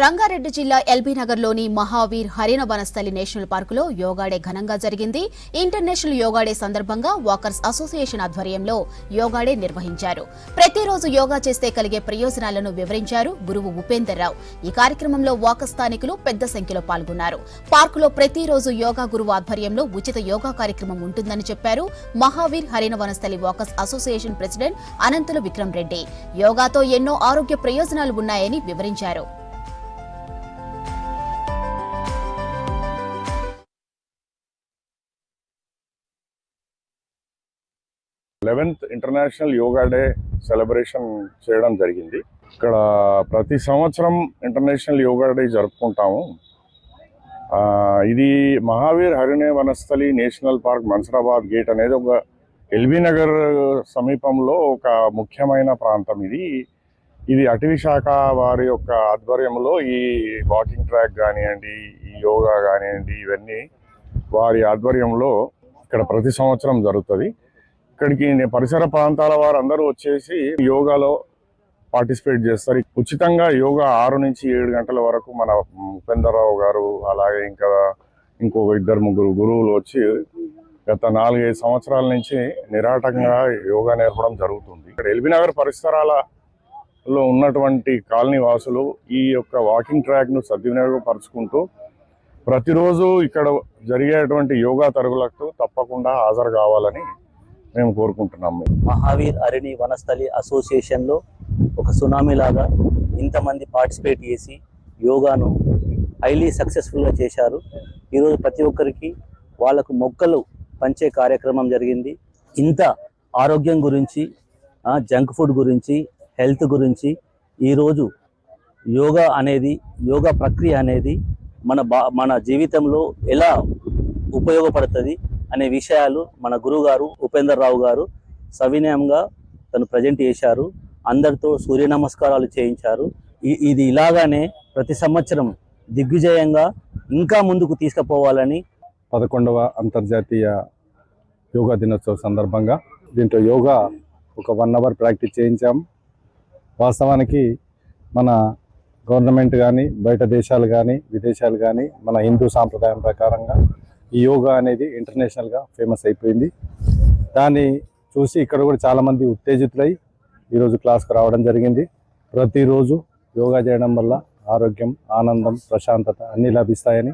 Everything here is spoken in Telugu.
రంగారెడ్డి జిల్లా ఎల్బీ నగర్లోని మహావీర్ హరిణ వనస్థలి నేషనల్ పార్కులో యోగా డే ఘనంగా జరిగింది. ఇంటర్నేషనల్ యోగా డే సందర్భంగా వాకర్స్ అసోసియేషన్ ఆధ్వర్యంలో యోగా డే నిర్వహించారు. ప్రతిరోజు యోగా చేస్తే కలిగే ప్రయోజనాలను వివరించారు గురువు ఉపేందర్ రావు. ఈ కార్యక్రమంలో వాకర్ స్థానికులు పెద్ద సంఖ్యలో పాల్గొన్నారు. పార్కులో ప్రతిరోజు యోగా గురువు ఆధ్వర్యంలో ఉచిత యోగా కార్యక్రమం ఉంటుందని చెప్పారు Mahavir Harina Vanasthali walkers association president Ananthula Vikram Reddy. యోగాతో ఎన్నో ఆరోగ్య ప్రయోజనాలు ఉన్నాయని వివరించారు. 11th international yoga day celebration చేయడం జరిగింది. ఇక్కడ ప్రతి సంవత్సరం ఇంటర్నేషనల్ యోగా డే జరుపుకుంటాము. ఇది Mahavir Harina Vanasthali national park Mansurabad gate అనేది ఒక ఎల్బీ నగర్ సమీపంలో ఒక ముఖ్యమైన ప్రాంతం. ఇది అటవీ శాఖ వారి యొక్క ఆధ్వర్యంలో ఈ వాకింగ్ ట్రాక్ కానివ్వండి, ఈ యోగా కానివ్వండి, ఇవన్నీ వారి ఆధ్వర్యంలో ఇక్కడ ప్రతి సంవత్సరం జరుగుతుంది. ఇక్కడికి పరిసర ప్రాంతాల వారందరూ వచ్చేసి యోగాలో పార్టిసిపేట్ చేస్తారు. ఉచితంగా యోగా 6 నుంచి 7 గంటల వరకు మన ఉపేందర్ రావు గారు, అలాగే ఇంకొక 2-3 గురువులు వచ్చి గత 4-5 సంవత్సరాల నుంచి నిరాటంగా యోగా నేర్పడం జరుగుతుంది. ఇక్కడ ఎల్బీ నగర్ పరిసరాలలో ఉన్నటువంటి కాలనీ వాసులు ఈ యొక్క వాకింగ్ ట్రాక్ను సద్వినియోగపరుచుకుంటూ ప్రతిరోజు ఇక్కడ జరిగేటువంటి యోగా తరగతులకు తప్పకుండా హాజరు కావాలని మేము కోరుకుంటున్నాము. మహావీర్ హరిణి వనస్థలి అసోసియేషన్లో ఒక సునామీ లాగా ఇంతమంది పార్టిసిపేట్ చేసి యోగాను హైలీ సక్సెస్ఫుల్గా చేశారు. ఈరోజు ప్రతి ఒక్కరికి వాళ్ళకు మొక్కలు పంచే కార్యక్రమం జరిగింది. ఇంత ఆరోగ్యం గురించి, జంక్ ఫుడ్ గురించి, హెల్త్ గురించి ఈరోజు యోగా ప్రక్రియ అనేది మన జీవితంలో ఎలా ఉపయోగపడుతుంది అనే విషయాలు మన గురువు గారు ఉపేందర్ రావు గారు సవినయంగా తను ప్రజెంట్ చేశారు. అందరితో సూర్య నమస్కారాలు చేయించారు. ఇది ఇలాగానే ప్రతి సంవత్సరం దిగ్విజయంగా ఇంకా ముందుకు తీసుకుపోవాలని 11వ అంతర్జాతీయ యోగా దినోత్సవ సందర్భంగా దీంట్లో యోగా ఒక 1 అవర్ ప్రాక్టీస్ చేయించాము. వాస్తవానికి మన గవర్నమెంట్ కానీ, బయట దేశాలు కానీ, విదేశాలు కానీ మన హిందూ సాంప్రదాయం ప్రకారంగా ఈ యోగా అనేది ఇంటర్నేషనల్గా ఫేమస్ అయిపోయింది. దాన్ని చూసి ఇక్కడ కూడా చాలామంది ఉత్తేజితులై ఈరోజు క్లాస్కి రావడం జరిగింది. ప్రతిరోజు యోగా చేయడం వల్ల ఆరోగ్యం, ఆనందం, ప్రశాంతత అన్నీ లభిస్తాయని